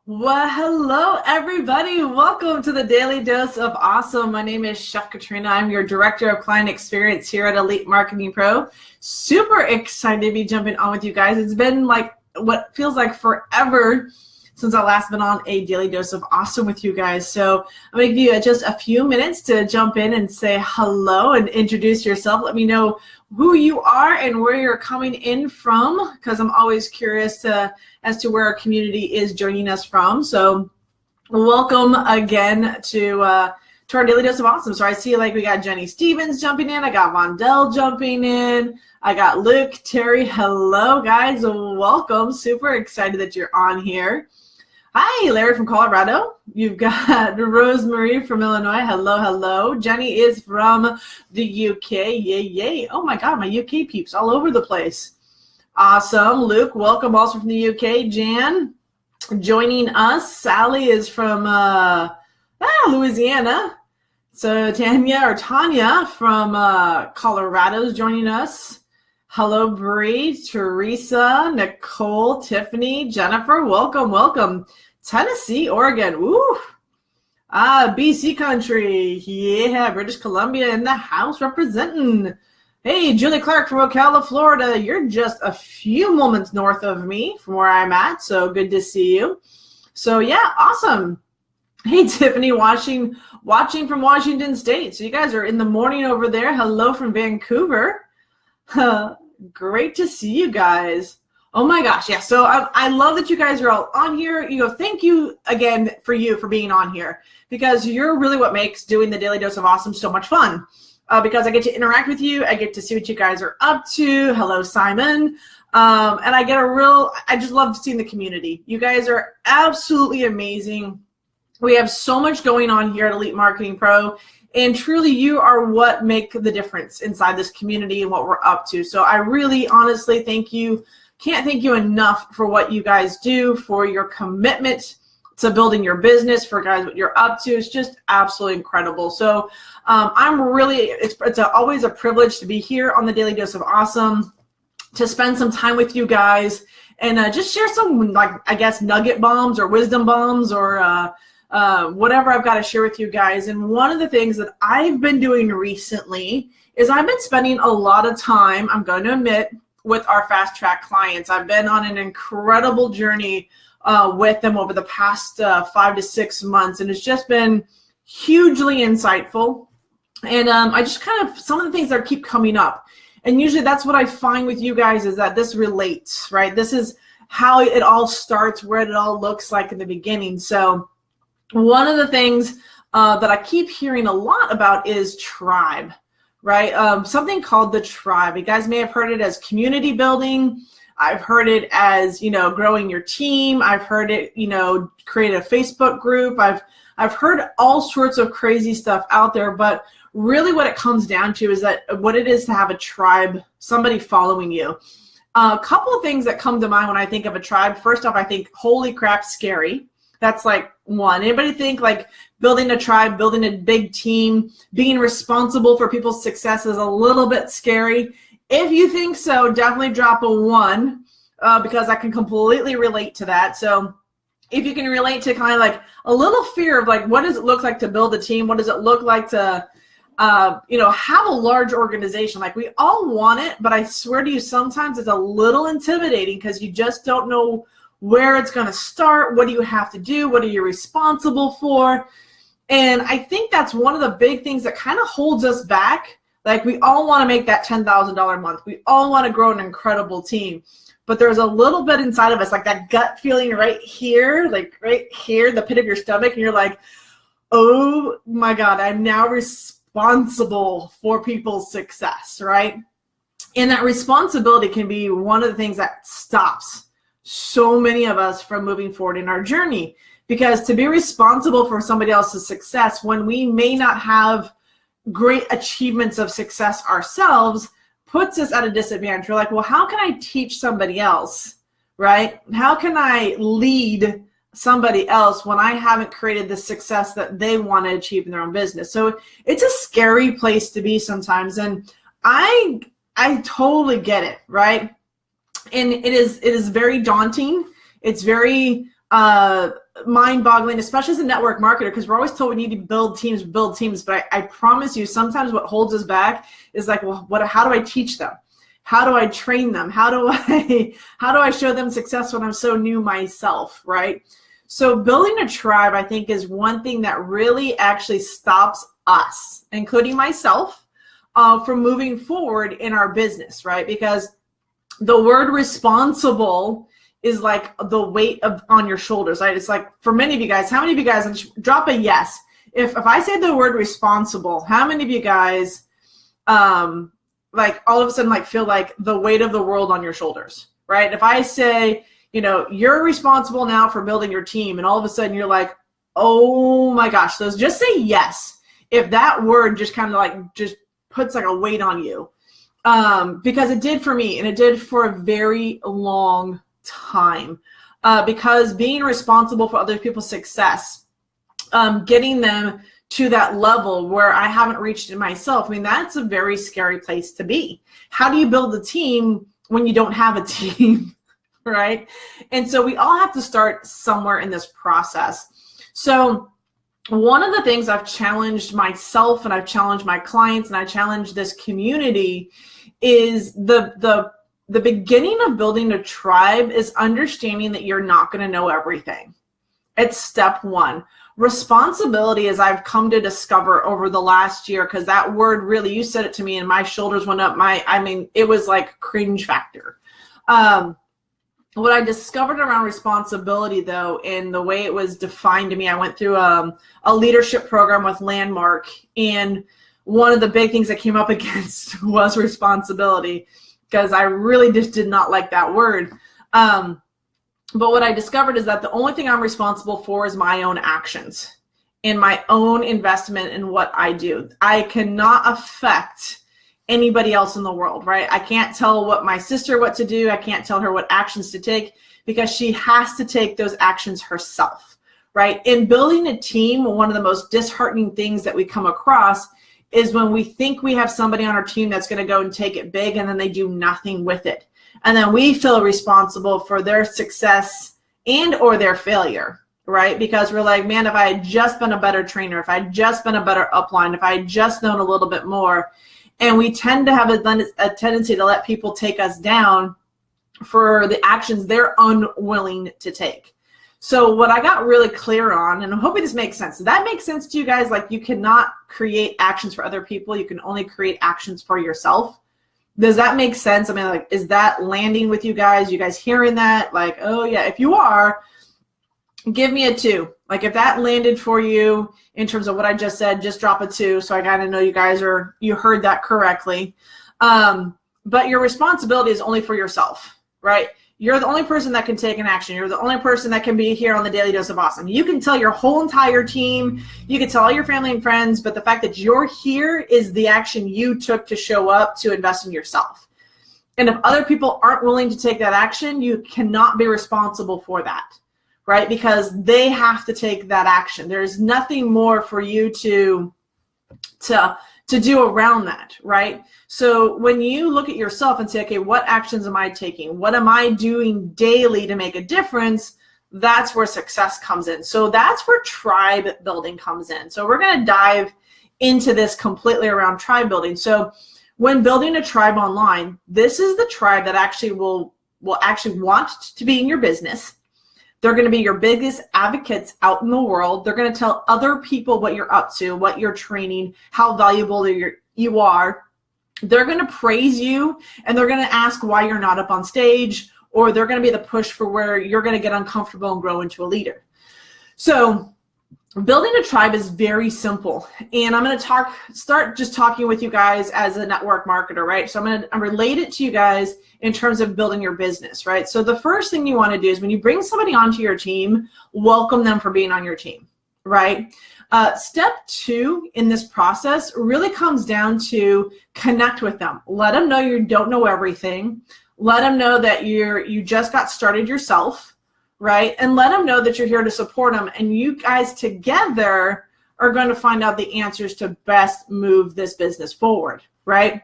Well, hello, everybody. Welcome to the Daily Dose of Awesome. My name is Chef Katrina. I'm your Director of Client Experience here at Elite Marketing Pro. Super excited to be jumping on with you guys. It's been like what feels like forever since I last been on a Daily Dose of Awesome with you guys. So I'm going to give you just a few minutes to jump in and say hello and introduce yourself. Let me know who you are and where you're coming in from, because I'm always curious as to where our community is joining us from. So welcome again to our Daily Dose of Awesome. So I see like we got Jenny Stevens jumping in. I got Vondell jumping in. I got Luke, Terry. Hello, guys. Welcome. Super excited that you're on here. Hi, Larry from Colorado. You've got Rosemary from Illinois. Hello, hello. Jenny is from the UK. Yay, yay. Oh, my God, my UK peeps all over the place. Awesome. Luke, welcome also from the UK. Jan joining us. Sally is from Louisiana. So Tanya from Colorado is joining us. Hello, Bree, Teresa, Nicole, Tiffany, Jennifer. Welcome, welcome. Tennessee, Oregon. Woo. BC country. Yeah, British Columbia in the house representing. Hey, Julie Clark from Ocala, Florida. You're just a few moments north of me from where I'm at, so good to see you. So, yeah, awesome. Hey, Tiffany, watching from Washington State. So you guys are in the morning over there. Hello from Vancouver. Great to see you guys. Oh my gosh, yeah. So I love that you guys are all on here. Thank you again for being on here, because you're really what makes doing the Daily Dose of Awesome so much fun. Because I get to interact with you. I get to see what you guys are up to. Hello, Simon. And I just love seeing the community. You guys are absolutely amazing. We have so much going on here at Elite Marketing Pro. And truly, you are what make the difference inside this community and what we're up to. So I really, honestly, thank you. Can't thank you enough for what you guys do, for your commitment to building your business, for guys what you're up to. It's just absolutely incredible. So it's always a privilege to be here on the Daily Dose of Awesome, to spend some time with you guys and just share some, nugget bombs or wisdom bombs or whatever I've got to share with you guys. And one of the things that I've been doing recently is I've been spending a lot of time, I'm going to admit, with our fast track clients. I've been on an incredible journey with them over the past 5 to 6 months, and it's just been hugely insightful. And I just some of the things that keep coming up, and usually that's what I find with you guys, is that this relates, right? This is how it all starts, what it all looks like in the beginning. So one of the things that I keep hearing a lot about is tribe, right? Something called the tribe. You guys may have heard it as community building. I've heard it as, growing your team. I've heard it, create a Facebook group. I've heard all sorts of crazy stuff out there, but really what it comes down to is that what it is to have a tribe, somebody following you. A couple of things that come to mind when I think of a tribe. First off, I think, holy crap, scary. That's like one. Anybody think like building a tribe, building a big team, being responsible for people's success is a little bit scary? If you think so, definitely drop a 1 because I can completely relate to that. So if you can relate to kind of like a little fear of like, what does it look like to build a team? What does it look like to, have a large organization? Like, we all want it, but I swear to you, sometimes it's a little intimidating because you just don't know where it's going to start. What do you have to do? What are you responsible for? And I think that's one of the big things that kind of holds us back. Like, we all want to make that $10,000 a month. We all want to grow an incredible team. But there's a little bit inside of us, like that gut feeling right here, the pit of your stomach. And you're like, oh my God, I'm now responsible for people's success, right? And that responsibility can be one of the things that stops so many of us from moving forward in our journey. Because to be responsible for somebody else's success when we may not have great achievements of success ourselves puts us at a disadvantage. We're like, well, how can I teach somebody else, right? How can I lead somebody else when I haven't created the success that they want to achieve in their own business? So it's a scary place to be sometimes. And I totally get it, right? And it is very daunting. It's very mind-boggling, especially as a network marketer, because we're always told we need to build teams. But I promise you, sometimes what holds us back is like, well, how do I teach them? How do I train them? How do I show them success when I'm so new myself, right? So building a tribe, I think, is one thing that really actually stops us, including myself, from moving forward in our business, right? Because the word responsible is like the weight on your shoulders, right? It's like, for many of you guys, how many of you guys, drop a yes. If I say the word responsible, how many of you guys, like all of a sudden like feel like the weight of the world on your shoulders, right? If I say, you're responsible now for building your team, and all of a sudden you're like, oh my gosh. So just say yes. If that word just kind of like, just puts like a weight on you, because it did for me, and it did for a very long time, because being responsible for other people's success, getting them to that level where I haven't reached it myself, I mean, that's a very scary place to be. How do you build a team when you don't have a team, right? And so we all have to start somewhere in this process. So one of the things I've challenged myself, and I've challenged my clients, and I challenge this community, is the beginning of building a tribe is understanding that you're not going to know everything. It's step one. Responsibility, as I've come to discover over the last year, because that word really, you said it to me and my shoulders went up. It was like cringe factor. What I discovered around responsibility, though, and the way it was defined to me, I went through a leadership program with Landmark, and one of the big things that came up against was responsibility, because I really just did not like that word. But what I discovered is that the only thing I'm responsible for is my own actions and my own investment in what I do. I cannot affect anybody else in the world, right? I can't tell my sister what to do. I can't tell her what actions to take, because she has to take those actions herself, right? In building a team, one of the most disheartening things that we come across is when we think we have somebody on our team that's going to go and take it big, and then they do nothing with it. And then we feel responsible for their success and or their failure, right? Because we're like, man, if I had just been a better trainer, if I had just been a better upline, if I had just known a little bit more. And we tend to have a tendency to let people take us down for the actions they're unwilling to take. So what I got really clear on, and I'm hoping this makes sense. Does that make sense to you guys? Like, you cannot create actions for other people. You can only create actions for yourself. Does that make sense? I mean, like, is that landing with you guys? You guys hearing that? Like, oh yeah, if you are, give me a 2. Like, if that landed for you in terms of what I just said, just drop a 2. So I kind of know you heard that correctly. But your responsibility is only for yourself, right? You're the only person that can take an action. You're the only person that can be here on the Daily Dose of Awesome. You can tell your whole entire team, you can tell all your family and friends, but the fact that you're here is the action you took to show up to invest in yourself. And if other people aren't willing to take that action, you cannot be responsible for that, right? Because they have to take that action. There's nothing more for you to do around that, right? So when you look at yourself and say, okay, what actions am I taking? What am I doing daily to make a difference? That's where success comes in. So that's where tribe building comes in. So we're going to dive into this completely around tribe building. So when building a tribe online, this is the tribe that actually will actually want to be in your business. They're going to be your biggest advocates out in the world. They're going to tell other people what you're up to, what you're training, how valuable you are. They're going to praise you, and they're going to ask why you're not up on stage, or they're going to be the push for where you're going to get uncomfortable and grow into a leader. So building a tribe is very simple. And I'm going to start just talking with you guys as a network marketer, right? So I'm going to relate it to you guys in terms of building your business, right? So the first thing you want to do is when you bring somebody onto your team, welcome them for being on your team, right? Step 2 in this process really comes down to connect with them. Let them know you don't know everything. Let them know that you just got started yourself, right? And let them know that you're here to support them. And you guys together are going to find out the answers to best move this business forward, right?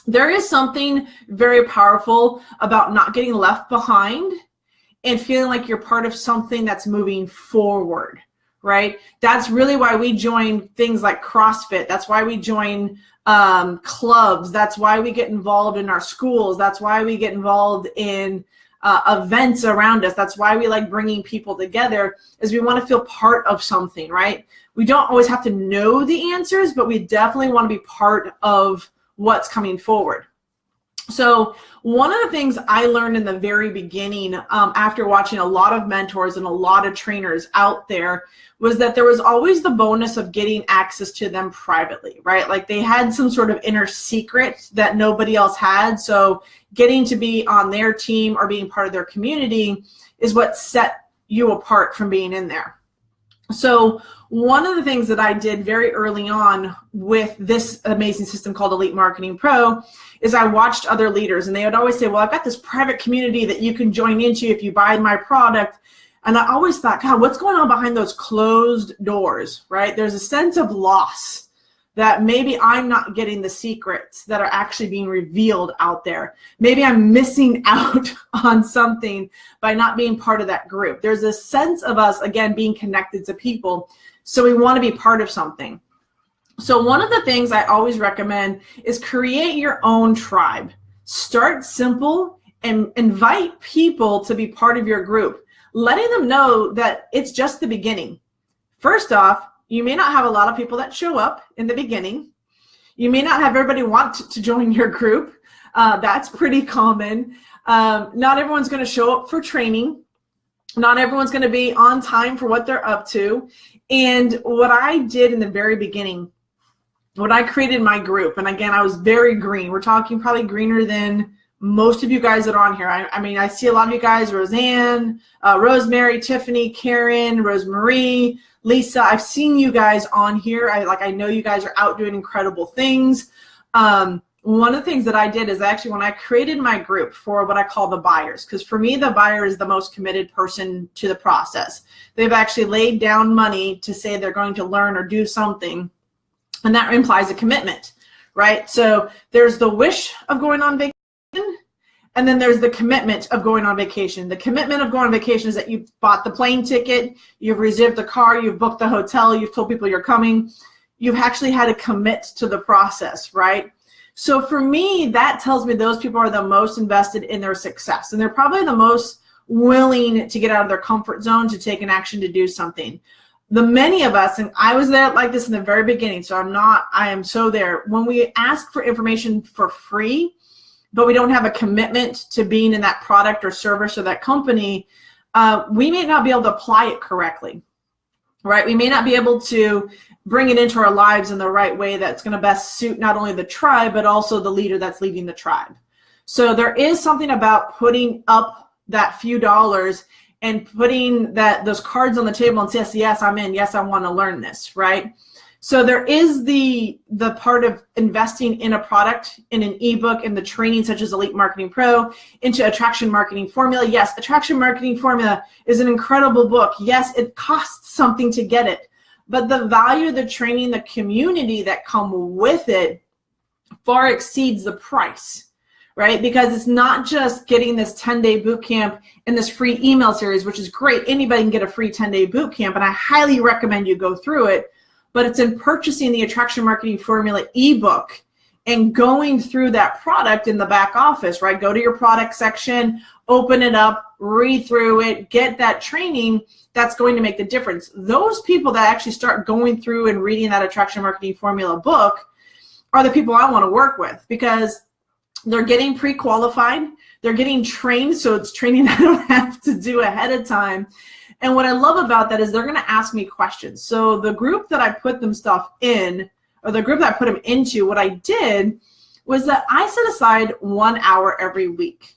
There is something very powerful about not getting left behind and feeling like you're part of something that's moving forward, right? That's really why we join things like CrossFit. That's why we join clubs. That's why we get involved in our schools. That's why we get involved in events around us. That's why we like bringing people together, is we want to feel part of something, right? We don't always have to know the answers, but we definitely want to be part of what's coming forward. So one of the things I learned in the very beginning, after watching a lot of mentors and a lot of trainers out there, was that there was always the bonus of getting access to them privately, right? Like they had some sort of inner secret that nobody else had. So getting to be on their team or being part of their community is what set you apart from being in there. So one of the things that I did very early on with this amazing system called Elite Marketing Pro is I watched other leaders, and they would always say, well, I've got this private community that you can join into if you buy my product. And I always thought, God, what's going on behind those closed doors, right? There's a sense of loss that maybe I'm not getting the secrets that are actually being revealed out there. Maybe I'm missing out on something by not being part of that group. There's a sense of us, again, being connected to people. So we want to be part of something. So one of the things I always recommend is create your own tribe. Start simple and invite people to be part of your group, letting them know that it's just the beginning. First off, you may not have a lot of people that show up in the beginning. You may not have everybody want to join your group. That's pretty common. Not everyone's going to show up for training. Not everyone's going to be on time for what they're up to. And what I did in the very beginning, when I created my group, and again, I was very green. We're talking probably greener than most of you guys that are on here. I mean, I see a lot of you guys, Roseanne, Rosemary, Tiffany, Karen, Rosemarie, Lisa. I've seen you guys on here. I know you guys are out doing incredible things. One of the things that I did is actually when I created my group for what I call the buyers, because for me, the buyer is the most committed person to the process. They've actually laid down money to say they're going to learn or do something, and that implies a commitment, right? So there's the wish of going on vacation, and then there's the commitment of going on vacation. The commitment of going on vacation is that you've bought the plane ticket, you've reserved the car, you've booked the hotel, you've told people you're coming. You've actually had to commit to the process, right? So for me, that tells me those people are the most invested in their success, and they're probably the most willing to get out of their comfort zone to take an action to do something. The many of us, and I was there like this in the very beginning, so I am so there. When we ask for information for free, but we don't have a commitment to being in that product or service or that company, we may not be able to apply it correctly, right? We may not be able to bring it into our lives in the right way that's going to best suit not only the tribe, but also the leader that's leading the tribe. So there is something about putting up that few dollars and putting those cards on the table and say, yes, I'm in. Yes, I want to learn this, right? So there is the part of investing in a product, in an ebook, in the training such as Elite Marketing Pro, into Attraction Marketing Formula. Yes, Attraction Marketing Formula is an incredible book. Yes, it costs something to get it, but the value of the training, the community that come with it far exceeds the price, right? Because it's not just getting this 10-day boot camp and this free email series, which is great. Anybody can get a free 10-day boot camp, and I highly recommend you go through it. But it's in purchasing the Attraction Marketing Formula ebook and going through that product in the back office, right? Go to your product section, open it up, read through it, get that training. That's going to make the difference. Those people that actually start going through and reading that Attraction Marketing Formula book are the people I want to work with, because they're getting pre-qualified, they're getting trained, so it's training I don't have to do ahead of time. And what I love about that is they're going to ask me questions. So the group that I put them stuff in, or the group that I put them into, what I did was that I set aside 1 hour every week,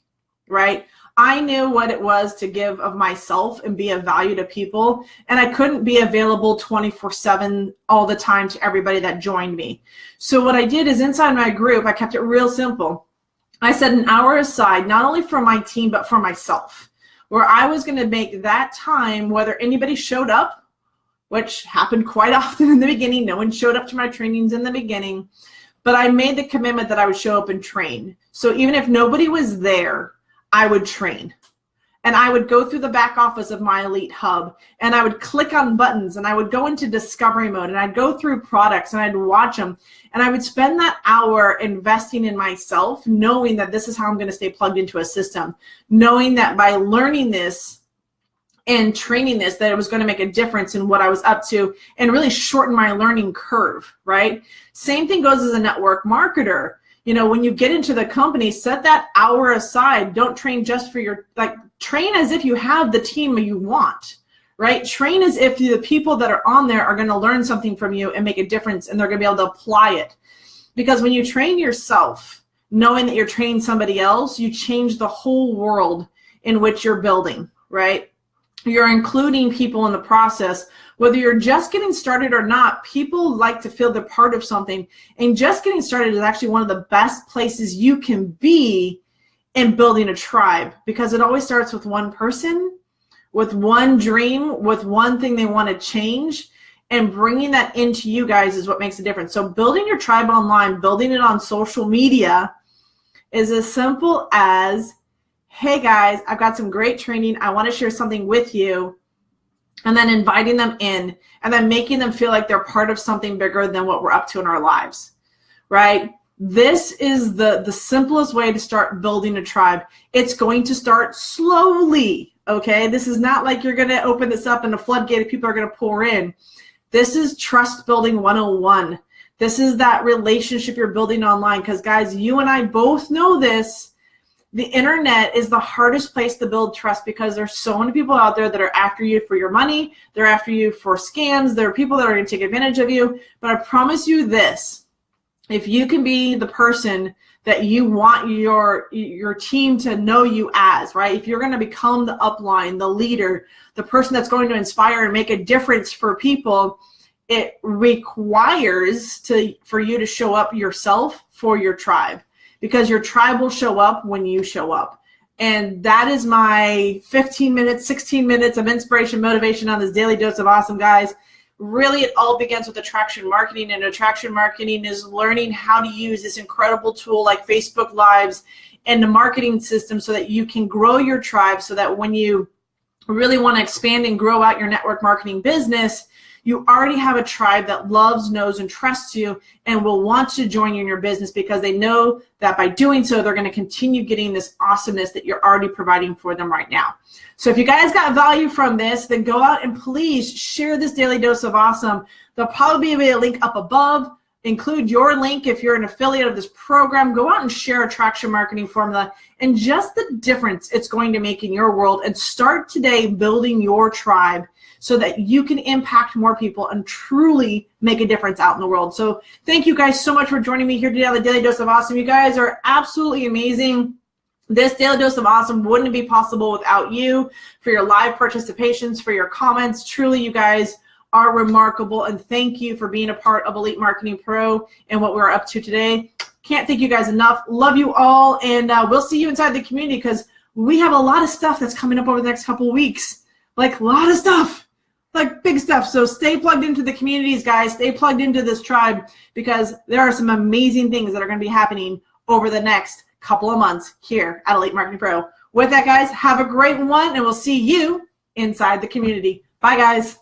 right? I knew what it was to give of myself and be of value to people, and I couldn't be available 24/7 all the time to everybody that joined me. So what I did is inside my group, I kept it real simple. I set an hour aside, not only for my team, but for myself, where I was going to make that time, whether anybody showed up, which happened quite often in the beginning. No one showed up to my trainings in the beginning, but I made the commitment that I would show up and train. So even if nobody was there, I would train. and I would go through the back office of my Elite Hub, and I would click on buttons, and I would go into discovery mode, and I'd go through products, and I'd watch them, and I would spend that hour investing in myself, knowing that this is how I'm going to stay plugged into a system, knowing that by learning this and training this, that it was going to make a difference in what I was up to and really shorten my learning curve, right? Same thing goes as a network marketer. You know, when you get into the company, set that hour aside. Don't train just for your, train as if you have the team you want, right? Train as if the people that are on there are going to learn something from you and make a difference, and they're going to be able to apply it. Because when you train yourself, knowing that you're training somebody else, you change the whole world in which you're building, right? You're including people in the process. Whether you're just getting started or not, people like to feel they're part of something. And just getting started is actually one of the best places you can be in building a tribe, because it always starts with one person, with one dream, with one thing they want to change, and bringing that into you guys is what makes a difference. So building your tribe online, building it on social media is as simple as, hey guys, I've got some great training. I want to share something with you. And then inviting them in, and then making them feel like they're part of something bigger than what we're up to in our lives, right? This is the simplest way to start building a tribe. It's going to start slowly, okay? This is not like you're going to open this up and a floodgate of people are going to pour in. This is trust building 101. This is that relationship you're building online, because guys, you and I both know this. The internet is the hardest place to build trust, because there's so many people out there that are after you for your money. They're after you for scams. There are people that are going to take advantage of you. But I promise you this, if you can be the person that you want your team to know you as, right? If you're going to become the upline, the leader, the person that's going to inspire and make a difference for people, it requires for you to show up yourself for your tribe. Because your tribe will show up when you show up. And that is my 15 minutes, 16 minutes of inspiration, motivation on this daily dose of awesome, guys. Really, it all begins with attraction marketing, and attraction marketing is learning how to use this incredible tool like Facebook Lives and the marketing system so that you can grow your tribe, so that when you really want to expand and grow out your network marketing business, you already have a tribe that loves, knows, and trusts you and will want to join you in your business, because they know that by doing so, they're going to continue getting this awesomeness that you're already providing for them right now. So if you guys got value from this, then go out and please share this daily dose of awesome. There'll probably be a link up above. Include your link if you're an affiliate of this program. Go out and share Attraction Marketing Formula and just the difference it's going to make in your world, and start today building your tribe so that you can impact more people and truly make a difference out in the world. So thank you guys so much for joining me here today on the Daily Dose of Awesome. You guys are absolutely amazing. This Daily Dose of Awesome wouldn't be possible without you, for your live participations, for your comments. Truly, you guys are remarkable, and thank you for being a part of Elite Marketing Pro and what we're up to today. Can't thank you guys enough. Love you all, and we'll see you inside the community, because we have a lot of stuff that's coming up over the next couple of weeks. Like a lot of stuff. Like big stuff. So stay plugged into the communities, guys. Stay plugged into this tribe, because there are some amazing things that are going to be happening over the next couple of months here at Elite Marketing Pro. With that, guys, have a great one, and we'll see you inside the community. Bye, guys.